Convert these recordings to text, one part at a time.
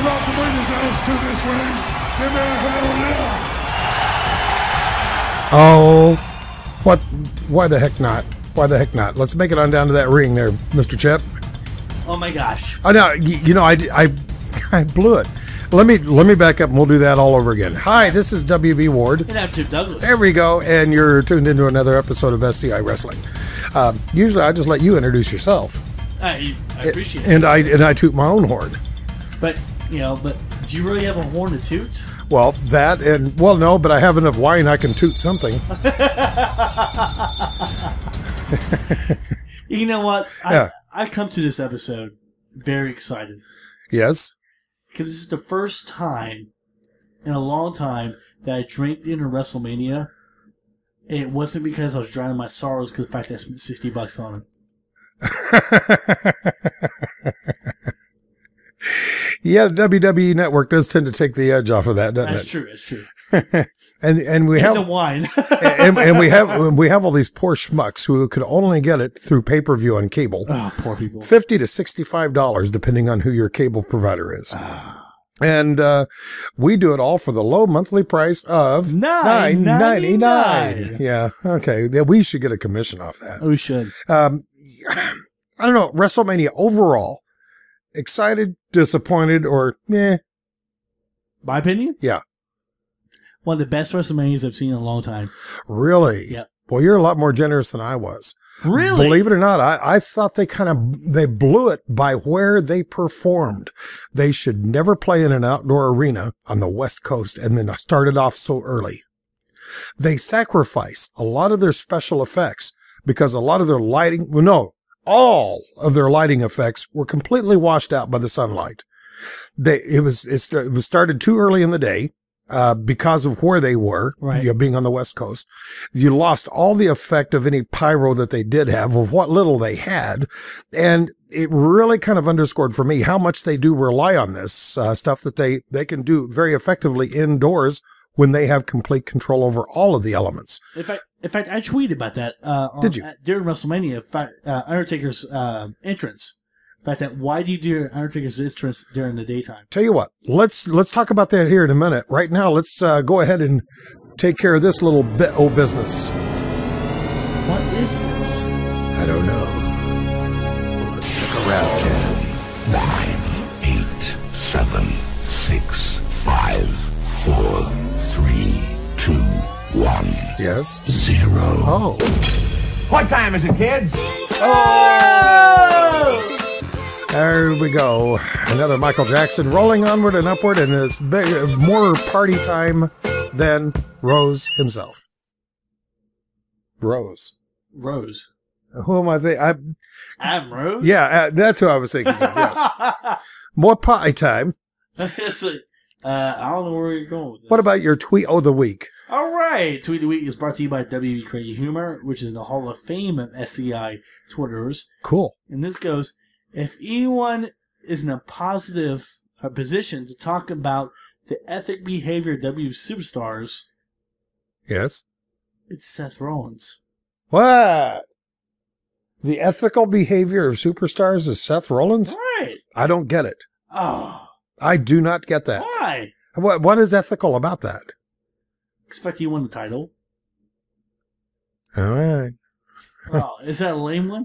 about to bring his ass to this ring. Give me a hell yeah. Oh, what? Why the heck not? Why the heck not? Let's make it on down to that ring there, Mr. Chip. Oh my gosh. Oh no, you know, I blew it. Let me back up and we'll do that all over again. Hi, this is WB Ward. And I'm Chip Douglas. There we go, and you're tuned into another episode of SCI Wrestling. Usually I just let you introduce yourself. I appreciate it. And I toot my own horn. But do you really have a horn to toot? Well, that and no, but I have enough wine I can toot something. You know what? Yeah. I come to this episode very excited. Yes. Because this is the first time in a long time that I drank in a Wrestlemania. It wasn't because I was drowning my sorrows because of the fact that I spent $60 on it. Yeah, the WWE Network does tend to take the edge off of that, doesn't That's it? true. That's true. and we have the wine. and we have all these poor schmucks who could only get it through pay-per-view on cable. Oh, poor people. $50 to $65, depending on who your cable provider is. And we do it all for the low monthly price of $9.99. Yeah, okay. Yeah, we should get a commission off that. We should. I don't know. WrestleMania overall, excited, disappointed, or meh? My opinion? Yeah. One of the best WrestleManias I've seen in a long time. Really? Yep. Well, you're a lot more generous than I was. Really? Believe it or not, I thought they blew it by where they performed. They should never play in an outdoor arena on the West Coast and then started off so early. They sacrificed a lot of their special effects because a lot of their lighting, all of their lighting effects were completely washed out by the sunlight. It was started too early in the day. Because of where they were, right. Being on the West Coast, you lost all the effect of any pyro that they did have, of what little they had. And it really kind of underscored for me how much they do rely on this stuff that they can do very effectively indoors when they have complete control over all of the elements. In fact, I tweeted about that. Did you? During WrestleMania, Undertaker's entrance. In fact, why do you do Undertaker's entrance during the daytime? Tell you what, let's talk about that here in a minute. Right now, let's go ahead and take care of this little bit of business. What is this? I don't know. Let's look around. 10, 9, 8, 7, 6, 5, 4, 3, 2, 1. Yes. 0. Oh. What time is it, kids? Oh! There we go. Another Michael Jackson rolling onward and upward, and it's more party time than Rose himself. Rose. Who am I thinking? I'm Rose? Yeah, that's who I was thinking of, yes. More party time. It's like, I don't know where you're going with this. What about your tweet of the week? All right. Tweet of the week is brought to you by WB Crazy Humor, which is in the Hall of Fame of SCI Twitterers. Cool. And this goes, if anyone is in a positive position to talk about the ethic behavior of W superstars, Yes. it's Seth Rollins. What? The ethical behavior of superstars is Seth Rollins? Right. I don't get it. Oh. I do not get that. Why? What is ethical about that? Expect he won the title. All right. Oh, is that a lame one?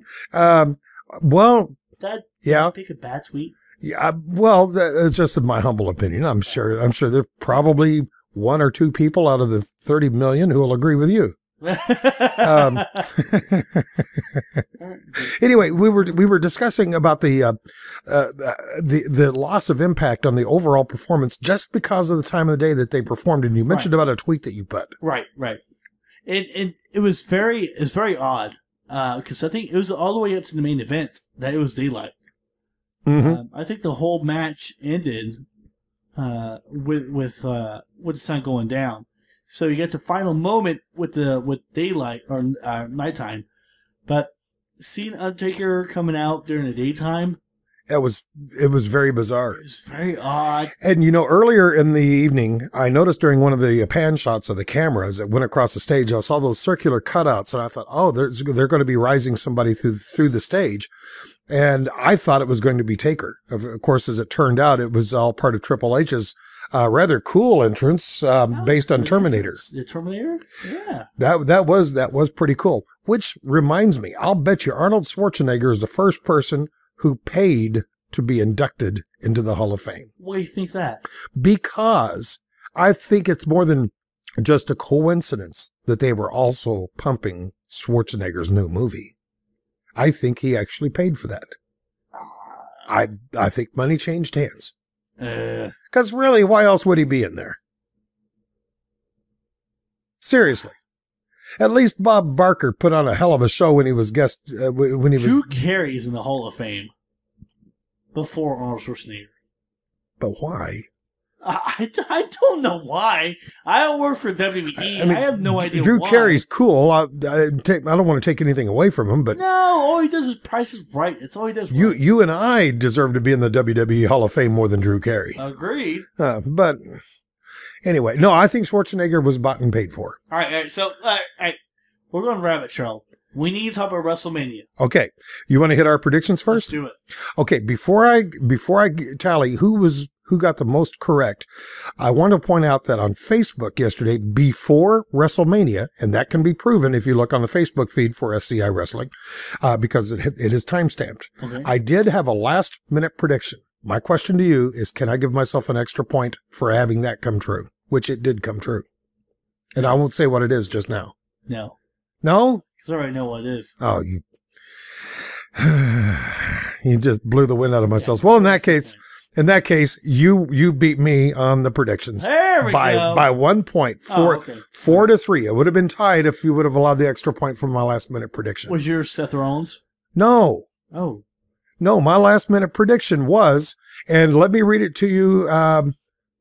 Well, Did yeah. I pick a bad tweet? Yeah, well, that's just my humble opinion. I'm sure there are probably one or two people out of the 30 million who will agree with you. Anyway, we were discussing about the loss of impact on the overall performance just because of the time of the day that they performed, and you mentioned about a tweet that you put. Right. It was very odd because I think it was all the way up to the main event that it was daylight. Mm-hmm. I think the whole match ended with the sun going down. So you get the final moment with daylight or nighttime, but seeing Undertaker coming out during the daytime, It was very bizarre. It was very odd. And, earlier in the evening, I noticed during one of the pan shots of the cameras that went across the stage, I saw those circular cutouts, and I thought, oh, they're going to be rising somebody through the stage. And I thought it was going to be Taker. Of course, as it turned out, it was all part of Triple H's rather cool entrance based on Terminator. The Terminator? Yeah. That was pretty cool. Which reminds me, I'll bet you Arnold Schwarzenegger is the first person who paid to be inducted into the Hall of Fame. Why do you think that? Because I think it's more than just a coincidence that they were also pumping Schwarzenegger's new movie. I think he actually paid for that. I think money changed hands. Because really, why else would he be in there? Seriously. At least Bob Barker put on a hell of a show when he was Drew Carey's in the Hall of Fame before Arnold Schwarzenegger. But why? I don't know why. I don't work for WWE. I have no idea Drew why. Carey's cool. I don't want to take anything away from him, but no, all he does is Price is Right. That's all he does. You and I deserve to be in the WWE Hall of Fame more than Drew Carey. Agreed. But anyway, no, I think Schwarzenegger was bought and paid for. All right. So, we're going rabbit trail. We need to talk about WrestleMania. Okay, you want to hit our predictions first? Let's do it. Okay, before I tally who got the most correct, I want to point out that on Facebook yesterday, before WrestleMania, and that can be proven if you look on the Facebook feed for SCI Wrestling, because it is time-stamped. Okay. I did have a last-minute prediction. My question to you is, can I give myself an extra point for having that come true? Which it did come true. And I won't say what it is just now. No. No? Because I already know what it is. Oh, you just blew the wind out of my sails. Well, in that case, you beat me on the predictions. There we go. By 1 point. 4-3. It would have been tied if you would have allowed the extra point from my last minute prediction. Was yours Seth Rollins? No. Oh. No, my last minute prediction was, and let me read it to you.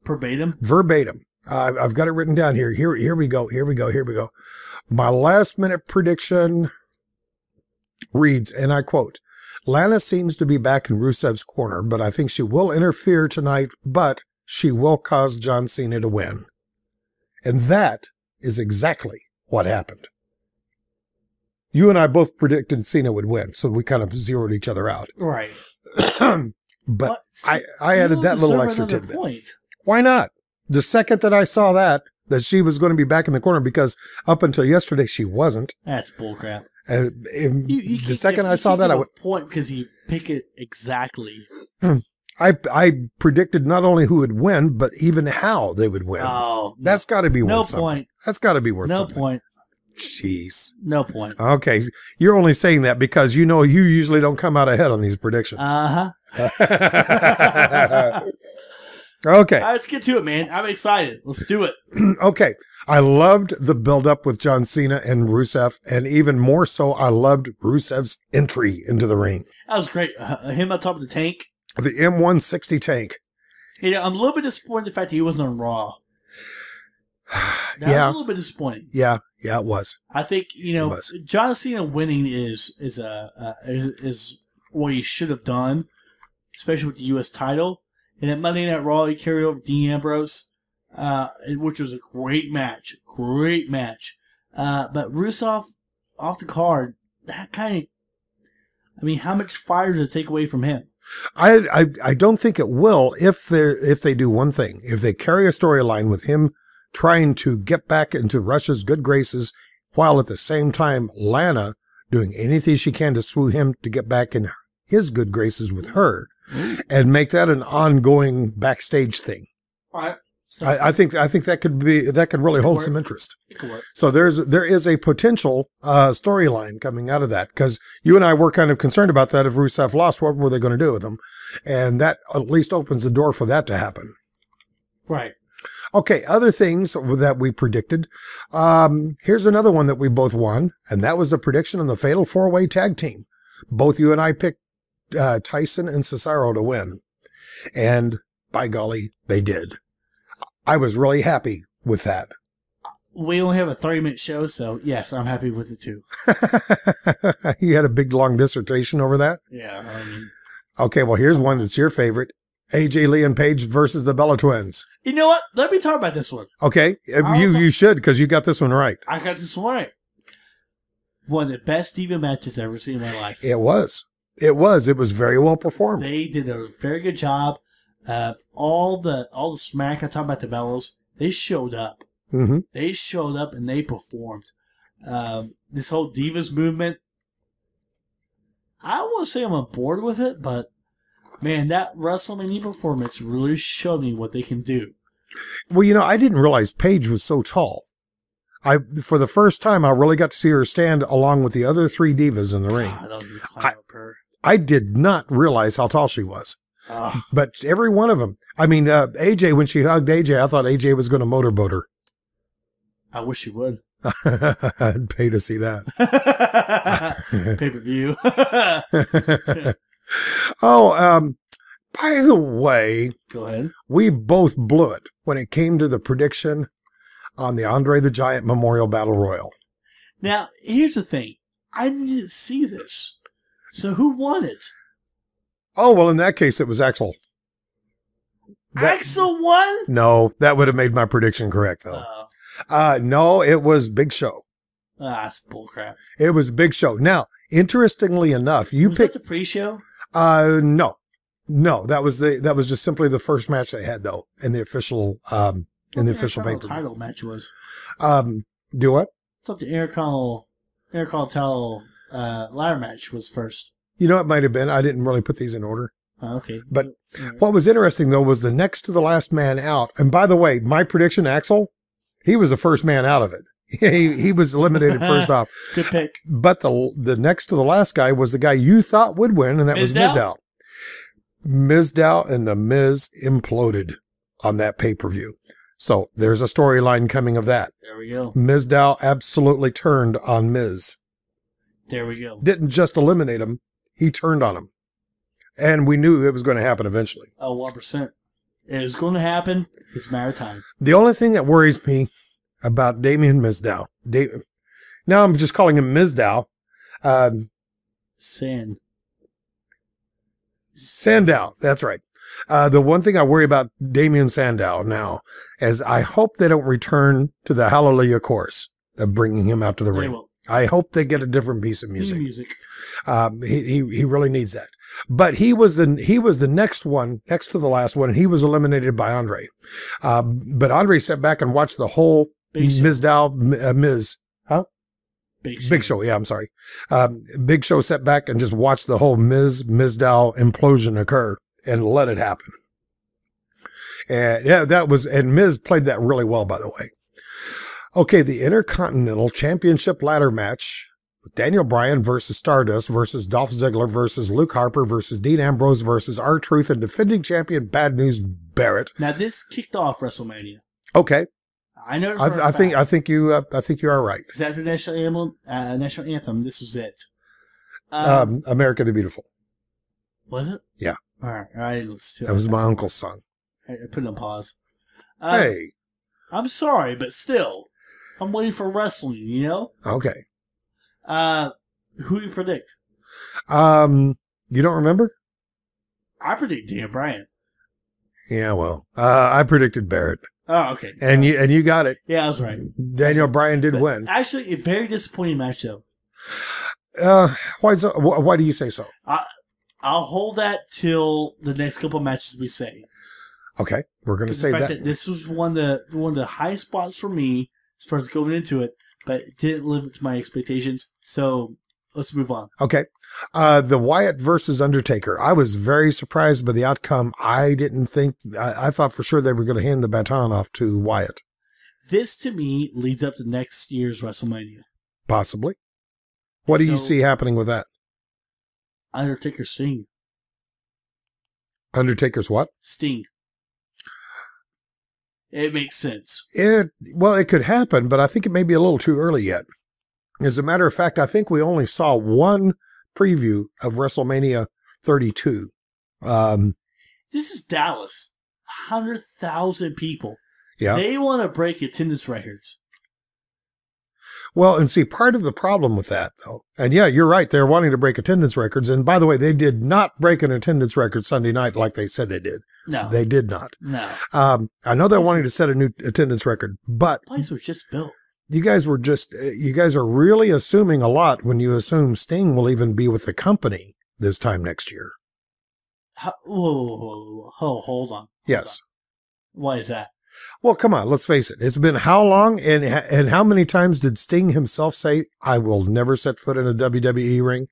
Verbatim? Verbatim. I've got it written down here. Here we go. My last minute prediction reads, and I quote, Lana seems to be back in Rusev's corner, but I think she will interfere tonight, but she will cause John Cena to win. And that is exactly what happened. You and I both predicted Cena would win, so we kind of zeroed each other out. Right. But I added that little extra tidbit. Why not? The second that I saw that she was going to be back in the corner, because up until yesterday she wasn't. That's bullcrap. The second I saw that, I would point because you pick it exactly. I predicted not only who would win, but even how they would win. Oh, that's got to be worth something. No point. That's got to be worth something. No point. Jeez. No point. Okay, you're only saying that because you usually don't come out ahead on these predictions. Okay. All right, let's get to it, man. I'm excited. Let's do it. Okay. I loved the build-up with John Cena and Rusev, and even more so, I loved Rusev's entry into the ring. That was great. Him on top of the tank. The M160 tank. I'm a little bit disappointed in the fact that he wasn't on Raw. That was a little bit disappointing. Yeah, it was. I think, John Cena winning is what he should have done, especially with the U.S. title. And at Monday Night Raw, he carried over Dean Ambrose, which was a great match. But Rusev off the card, that kind of, how much fire does it take away from him? I don't think it will if they do one thing. If they carry a storyline with him trying to get back into Russia's good graces, while at the same time Lana doing anything she can to swoo him to get back in his good graces with her. And make that an ongoing backstage thing. All right. I think that could really hold some interest. So there is a potential storyline coming out of that, because you and I were kind of concerned about that. If Rusev lost, what were they going to do with him? And that at least opens the door for that to happen. Right. Okay, other things that we predicted. Here's another one that we both won, and that was the prediction on the Fatal 4-Way Tag Team. Both you and I picked Tyson and Cesaro to win. And by golly, they did. I was really happy with that. We only have a 30-minute show, so yes, I'm happy with it too. You had a big, long dissertation over that? Yeah. Okay, well, here's one that's your favorite. AJ Lee and Paige versus the Bella Twins. You know what? Let me talk about this one. Okay, you should, because you got this one right. I got this one right. One of the best Diva matches I've ever seen in my life. It was. It was very well performed. They did a very good job. All the smack I talk about the Bellas, they showed up. Mm-hmm. They showed up and they performed. This whole Divas movement, I don't want to say I'm on board with it, but man, that WrestleMania performance really showed me what they can do. Well, I didn't realize Paige was so tall. For the first time, I really got to see her stand along with the other three divas in the ring. I don't even climb up her. I did not realize how tall she was. But every one of them. I mean, AJ, when she hugged AJ, I thought AJ was going to motorboat her. I wish she would. I'd pay to see that. Pay-per-view. By the way, go ahead. We both blew it when it came to the prediction on the Andre the Giant Memorial Battle Royal. Now, here's the thing. I didn't see this. So who won it? Oh, well, in that case, it was Axel. Axel won? No, that would have made my prediction correct, though. No, it was Big Show. That's bullcrap. It was Big Show. Now, interestingly enough, was that the pre-show? No, that was just simply the first match they had, though, in the official pay-per-view. Title match was. Do what? I thought the Intercontinental ladder match was first. It might have been. I didn't really put these in order. Okay. But what was interesting, though, was the next to the last man out. And by the way, my prediction, Axel, he was the first man out of it. He was eliminated first off. Good pick. But the next to the last guy was the guy you thought would win, and that was Mizdow. Mizdow and the Miz imploded on that pay-per-view. So there's a storyline coming of that. There we go. Mizdow absolutely turned on Miz. There we go. Didn't just eliminate him, he turned on him. And we knew it was going to happen eventually. Oh, 1%. It was going to happen. It's a matter of time. The only thing that worries me about Damien Mizdow, now I'm just calling him Mizdow. Sandow, that's right. The one thing I worry about Damien Sandow now is I hope they don't return to the Hallelujah chorus of bringing him out to the ring. I hope they get a different piece of music. He really needs that. But he was the next one, next to the last one, and he was eliminated by Andre. But Andre sat back and watched the whole Big Show. Yeah, I'm sorry. Big Show sat back and just watched the whole Mizdow implosion occur and let it happen. And yeah, and Miz played that really well, by the way. Okay, the Intercontinental Championship ladder match with Daniel Bryan versus Stardust versus Dolph Ziggler versus Luke Harper versus Dean Ambrose versus R-Truth and defending champion Bad News Barrett. Now this kicked off WrestleMania. Okay. I know. I think you are right. Because after national anthem, this was it. America the Beautiful. Was it? Yeah. All right. I didn't listen to it. That was my uncle's song. I put it on pause. Hey. I'm sorry, but still, I'm waiting for wrestling. Okay. Who do you predict? You don't remember? I predict Dan Bryan. Yeah, well, I predicted Barrett. Oh, okay. And you got it. Yeah, I was right. Daniel Bryan did win. Actually, a very disappointing match, though. Why do you say so? I'll hold that till the next couple of matches we say. Okay, we're going to say that. This was one of the high spots for me as far as going into it, but it didn't live up to my expectations. So let's move on. Okay, the Wyatt versus Undertaker. I was very surprised by the outcome. I thought for sure they were going to hand the baton off to Wyatt. This to me leads up to next year's WrestleMania. Possibly. What do you see happening with that? Undertaker Sting. Undertaker's what? Sting. It makes sense. It could happen, but I think it may be a little too early yet. As a matter of fact, I think we only saw one preview of WrestleMania 32. This is Dallas. 100,000 people. Yeah. They want to break attendance records. Well, and see, part of the problem with that, though, and yeah, you're right, they're wanting to break attendance records. And by the way, they did not break an attendance record Sunday night like they said they did. No. They did not. No. I know they're wanting to set a new attendance record, but The place was just built. you guys are really assuming a lot when you assume Sting will even be with the company this time next year. Whoa, hold on. Yes. Why is that? Well, come on, let's face it. It's been how long and how many times did Sting himself say, I will never set foot in a WWE ring?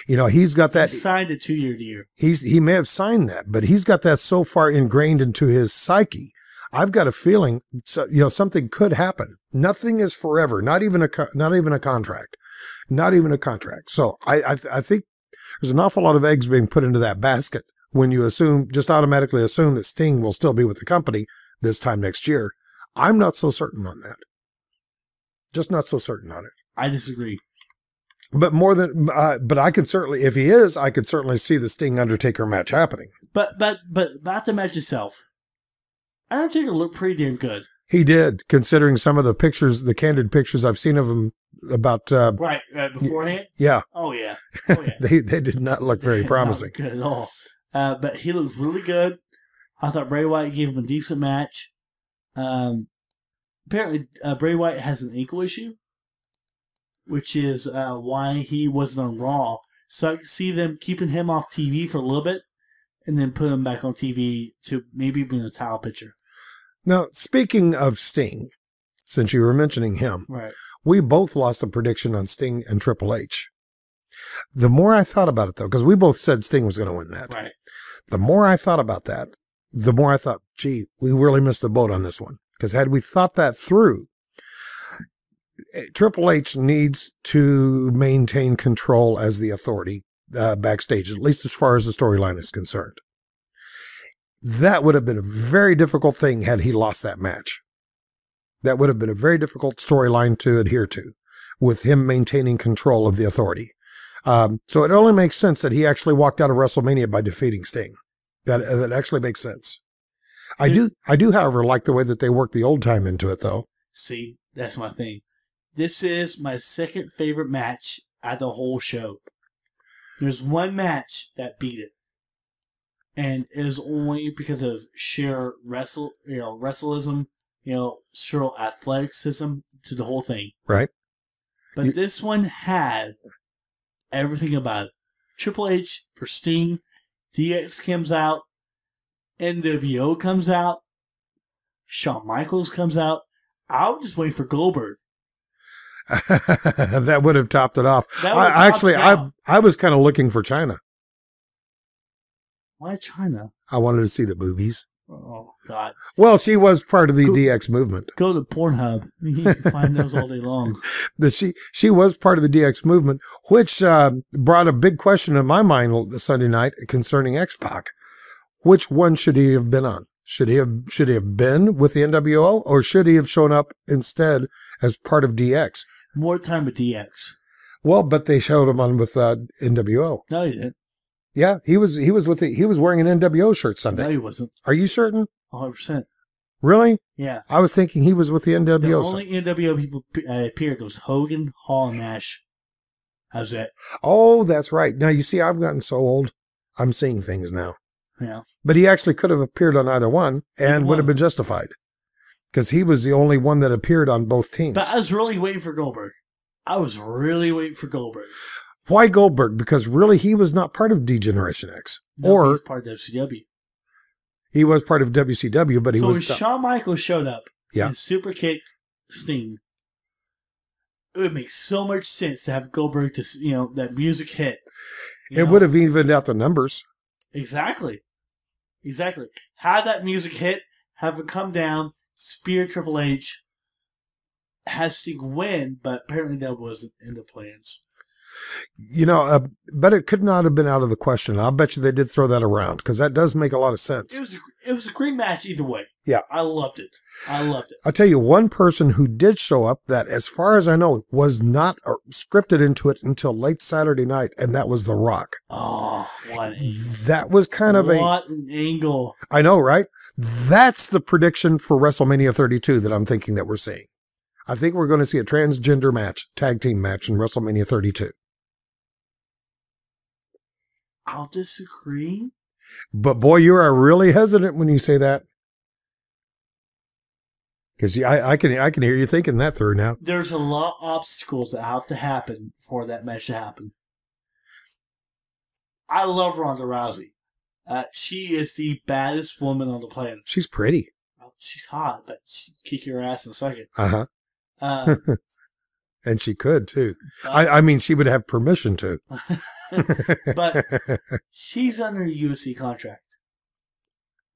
You know, he's got that. He signed a 2-year deal. He may have signed that, but he's got that so far ingrained into his psyche. I've got a feeling, something could happen. Nothing is forever. Not even a contract. Not even a contract. So I think there's an awful lot of eggs being put into that basket when you automatically assume that Sting will still be with the company this time next year. I'm not so certain on that. Just not so certain on it. I disagree. But but I could certainly, if he is, I could certainly see the Sting Undertaker match happening. But about the match itself, Undertaker looked pretty damn good. He did, considering some of the pictures, the candid pictures I've seen of him about right beforehand. Yeah. Oh yeah. they did not look very promising. Not good at all. But he looked really good. I thought Bray Wyatt gave him a decent match. Apparently, Bray Wyatt has an ankle issue, which is why he wasn't on Raw. So I can see them keeping him off TV for a little bit and then put him back on TV to maybe be in a title picture. Now, speaking of Sting, since you were mentioning him, right? We both lost a prediction on Sting and Triple H. The more I thought about it, though, because we both said Sting was going to win that. Right. The more I thought about that, the more I thought, gee, we really missed the boat on this one. Because had we thought that through, Triple H needs to maintain control as the authority backstage, at least as far as the storyline is concerned. That would have been a very difficult thing had he lost that match. That would have been a very difficult storyline to adhere to, with him maintaining control of the authority. So it only makes sense that he actually walked out of WrestleMania by defeating Sting. That actually makes sense. I do, however, like the way that they worked the old time into it, though. See, that's my thing. This is my second favorite match at the whole show. There's one match that beat it, and it is only because of sheer wrestlism, sheer athleticism to the whole thing. Right. But this one had everything about it. Triple H for Sting, DX comes out, NWO comes out, Shawn Michaels comes out. I'll just wait for Goldberg. That would have topped it off. I was kind of looking for China. Why China? I wanted to see the boobies. Oh, God. Well, she was part of the DX movement. Go to Pornhub. You can find those all day long. She was part of the DX movement, which brought a big question in my mind Sunday night concerning X-Pac. Which one should he have been on? Should he have been with the NWO, or should he have shown up instead as part of DX? More time with DX. Well, but they showed him on with NWO. No, he didn't. Yeah, he was wearing an NWO shirt Sunday. No, he wasn't. Are you certain? 100%. Really? Yeah. I was thinking he was with the NWO. The only NWO people appeared was Hogan, Hall, and Nash. That was it. Oh, that's right. Now, you see, I've gotten so old. I'm seeing things now. Yeah. But he actually could have appeared on either one and would have been justified. Because he was the only one that appeared on both teams. But I was really waiting for Goldberg. Why Goldberg? Because really he was not part of D-Generation X. No, or he was part of WCW. He was part of WCW, but he was... So when Shawn Michaels showed up and super kicked Sting, it would make so much sense to have Goldberg to, that music hit. It would have evened out the numbers. Exactly. Have that music hit, have it come down, spear Triple H, have Sting win, but apparently that wasn't in the plans. But it could not have been out of the question. I'll bet you they did throw that around, because that does make a lot of sense. It was a great match either way. Yeah. I loved it. I'll tell you one person who did show up that, as far as I know, was not scripted into it until late Saturday night, and that was The Rock. Oh, what an angle. That was kind of What an angle. I know, right? That's the prediction for WrestleMania 32 that I'm thinking that we're seeing. I think we're going to see a transgender match, tag team match in WrestleMania 32. I'll disagree. But boy, you are really hesitant when you say that. Because I can hear you thinking that through now. There's a lot of obstacles that have to happen for that match to happen. I love Ronda Rousey. She is the baddest woman on the planet. She's pretty. She's hot, but she'd kick your ass in a second. Uh-huh. And she could, too. I mean, she would have permission to. But she's under a UFC contract.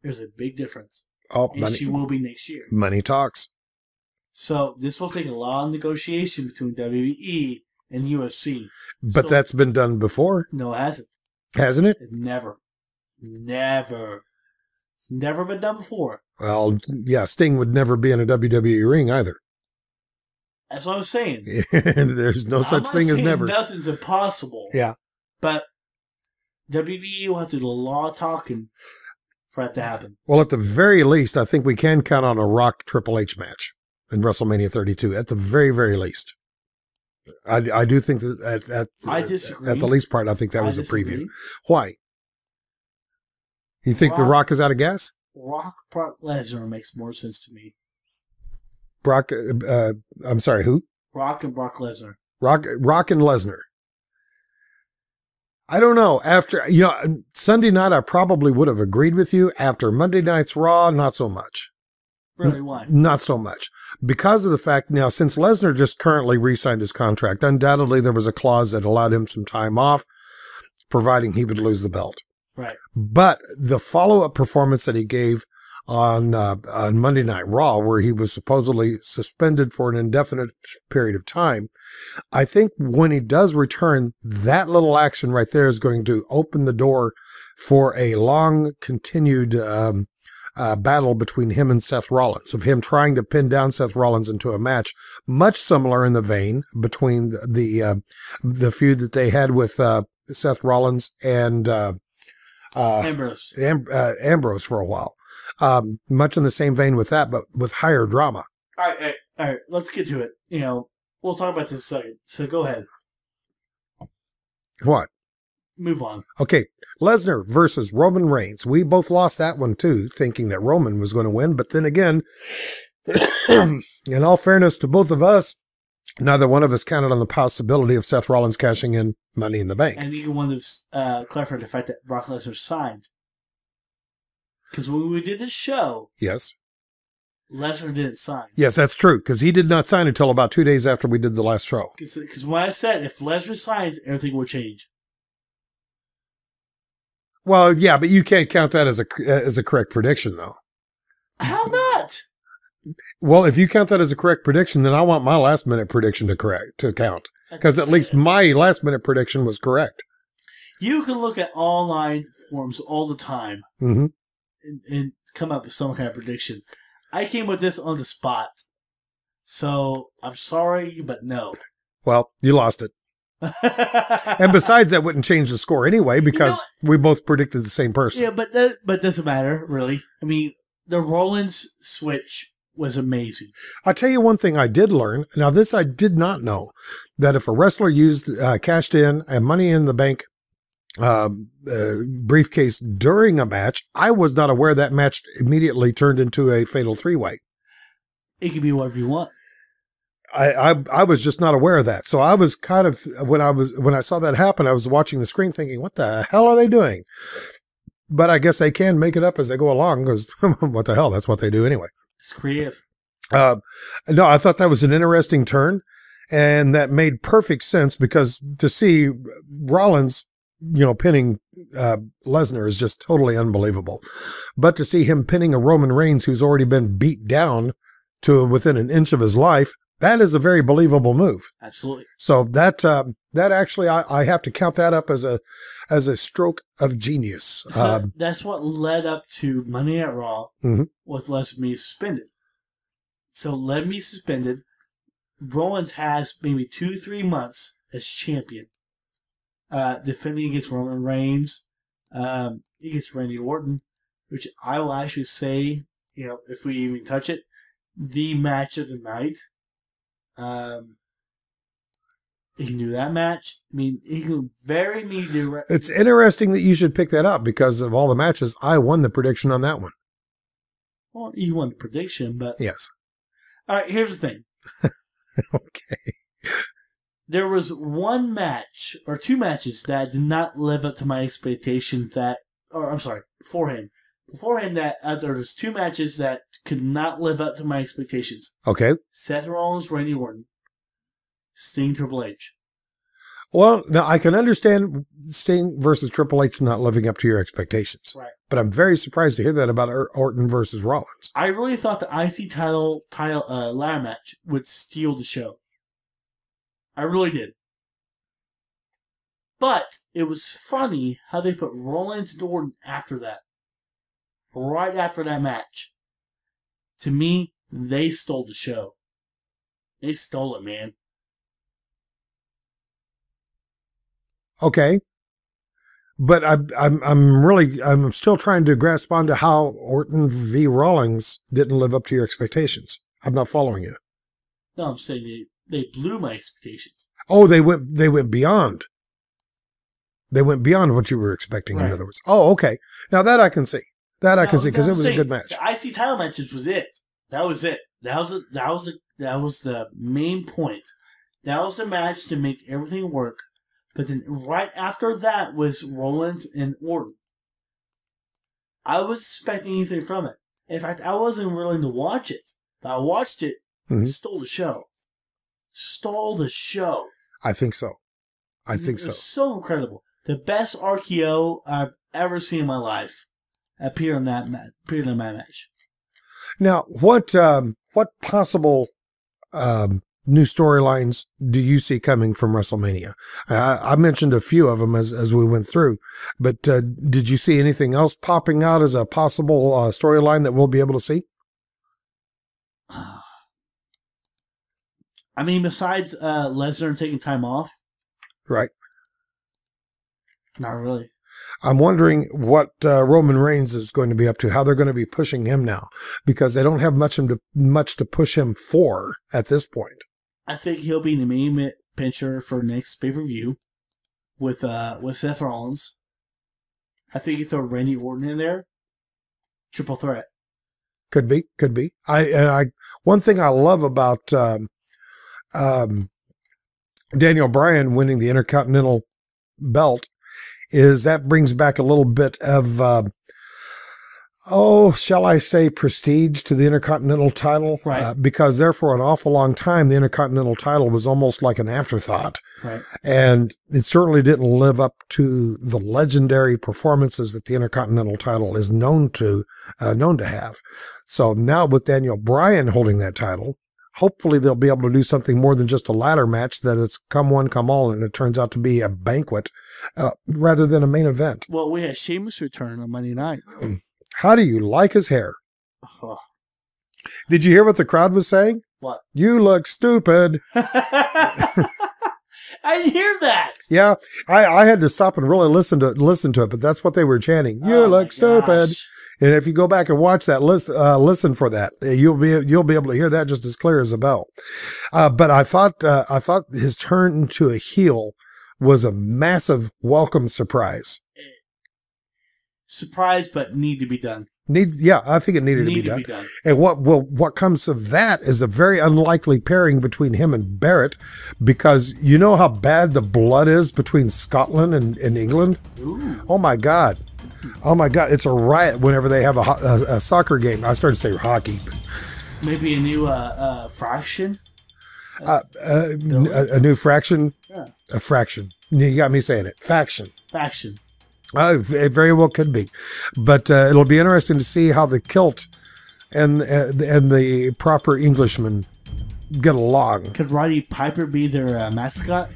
There's a big difference. Oh, and she will be next year. Money talks. So this will take a lot of negotiation between WWE and UFC. But that's been done before. No, it hasn't. Hasn't it? Never been done before. Well, yeah, Sting would never be in a WWE ring either. That's what I'm saying. There's no such thing as never. Nothing's impossible. Yeah. But WWE will have to do a lot of talking for that to happen. Well, at the very least, I think we can count on a Rock Triple H match in WrestleMania 32. At the very, very least. I do think that I disagree. At the least part, I think that was a preview. Why? You think The Rock is out of gas? Brock Lesnar makes more sense to me. I'm sorry, who? Rock and Brock Lesnar. Rock and Lesnar. I don't know. After, Sunday night, I probably would have agreed with you. After Monday night's Raw, not so much. Really, why? Not so much. Because of the fact, now, since Lesnar just currently re-signed his contract, undoubtedly there was a clause that allowed him some time off, providing he would lose the belt. Right. But the follow-up performance that he gave on Monday Night Raw, where he was supposedly suspended for an indefinite period of time, I think when he does return, that little action right there is going to open the door for a long continued battle between him and Seth Rollins, of him trying to pin down Seth Rollins into a match much similar in the vein between the feud that they had with Seth Rollins and Ambrose. Ambrose for a while. Much in the same vein with that, but with higher drama. All right. Let's get to it. We'll talk about this in a second. So go ahead. What? Move on. Okay. Lesnar versus Roman Reigns. We both lost that one too, thinking that Roman was going to win. But then again, in all fairness to both of us, neither one of us counted on the possibility of Seth Rollins cashing in Money in the Bank. And you want to clarify the fact that Brock Lesnar signed. Because when we did this show, yes, Lesnar didn't sign. Yes, that's true, because he did not sign until about 2 days after we did the last show. Because when I said if Lesnar signs, everything will change. Well, yeah, but you can't count that as a correct prediction, though. How not? Well, if you count that as a correct prediction, then I want my last minute prediction to count, because at least my last minute prediction was correct. You can look at online forums all the time. Mm-hmm. And come up with some kind of prediction. I came with this on the spot. So, I'm sorry, but no. Well, you lost it. And besides, that wouldn't change the score anyway, because we both predicted the same person. Yeah, but it doesn't matter, really. I mean, the Rollins switch was amazing. I'll tell you one thing I did learn. Now, this I did not know, that if a wrestler cashed in a Money in the Bank briefcase during a match, I was not aware that match immediately turned into a fatal three-way. It can be whatever you want. I was just not aware of that. So I was kind of, when I saw that happen, I was watching the screen thinking, what the hell are they doing? But I guess they can make it up as they go along, because what the hell, that's what they do anyway. It's creative. No, I thought that was an interesting turn, and that made perfect sense, because to see Rollins, pinning Lesnar is just totally unbelievable. But to see him pinning a Roman Reigns who's already been beat down to within an inch of his life, that is a very believable move. Absolutely. So that actually, I have to count that up as a stroke of genius. So that's what led up to Monday Night Raw with Let Me suspended. So Let Me suspended. Rollins has maybe 2-3 months as champion. Defending against Roman Reigns, against Randy Orton, which I will actually say, if we even touch it, the match of the night. He can do that match. I mean, he can very me do. It's interesting that you should pick that up because of all the matches. I won the prediction on that one. Well, you won the prediction, but yes. All right, here's the thing. Okay. There was one match or two matches that did not live up to my expectations. Beforehand, there was two matches that could not live up to my expectations. Okay. Seth Rollins, Randy Orton, Sting, Triple H. Well, now I can understand Sting versus Triple H not living up to your expectations. Right. But I'm very surprised to hear that about Orton versus Rollins. I really thought the IC title ladder match would steal the show. I really did. But it was funny how they put Rollins and Orton after that. Right after that match. To me, they stole the show. They stole it, man. Okay. But I'm still trying to grasp onto how Orton v. Rollins didn't live up to your expectations. I'm not following you. No, I'm saying they blew my expectations. Oh, they went beyond. They went beyond what you were expecting, right. In other words. Oh, okay. Now that I can see. That I can see because it was a good match. The IC title matches was it. That was it. That was the main point. That was the match to make everything work. But then right after that was Rollins and Orton. I was expecting anything from it. In fact, I wasn't willing to watch it. But I watched it and stole the show. Stole the show. I think so. It was so incredible. The best RKO I've ever seen in my life appeared in that match. Now, what possible new storylines do you see coming from WrestleMania? I mentioned a few of them as we went through, but did you see anything else popping out as a possible storyline that we'll be able to see? I mean, besides Lesnar taking time off. Right. Not really. I'm wondering what Roman Reigns is going to be up to, how they're going to be pushing him now, because they don't have much to push him for at this point. I think he'll be the main pincher for next pay-per-view with Seth Rollins. I think you throw Randy Orton in there. Triple threat. Could be. One thing I love about Daniel Bryan winning the Intercontinental belt is that brings back a little bit of, shall I say, prestige to the Intercontinental title. Right. Because there for an awful long time, the Intercontinental title was almost like an afterthought. Right. And it certainly didn't live up to the legendary performances that the Intercontinental title is known to have. So now with Daniel Bryan holding that title, hopefully they'll be able to do something more than just a ladder match, that it's come one, come all, and it turns out to be a banquet rather than a main event. Well, we had Sheamus return on Monday night. How do you like his hair? Oh. Did you hear what the crowd was saying? What? You look stupid. I didn't hear that. Yeah, I had to stop and really listen to it, but that's what they were chanting. You look stupid. Gosh. And if you go back and watch that, listen for that, you'll be able to hear that just as clear as a bell. But I thought his turn to a heel was a massive welcome surprise. Surprise, but need to be done. I think it needed to be done. And what comes of that is a very unlikely pairing between him and Barrett, because you know how bad the blood is between Scotland and England. Ooh. Oh my God, it's a riot whenever they have a soccer game. I started to say hockey, but maybe a new fraction. A new fraction. Yeah. A fraction. You got me saying it. Faction. It very well could be, but it'll be interesting to see how the kilt and the proper Englishman get along. Could Roddy Piper be their mascot?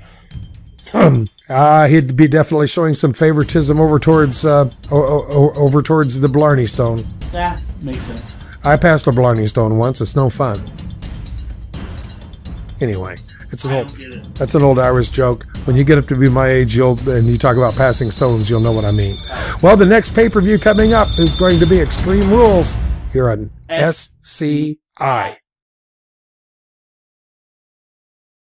He'd be definitely showing some favoritism over towards the Blarney Stone. Yeah, makes sense. I passed a Blarney Stone once. It's no fun. Anyway. That's an old Irish joke. When you get up to be my age, and you talk about passing stones, you'll know what I mean. Well, the next pay-per-view coming up is going to be Extreme Rules here on SCI.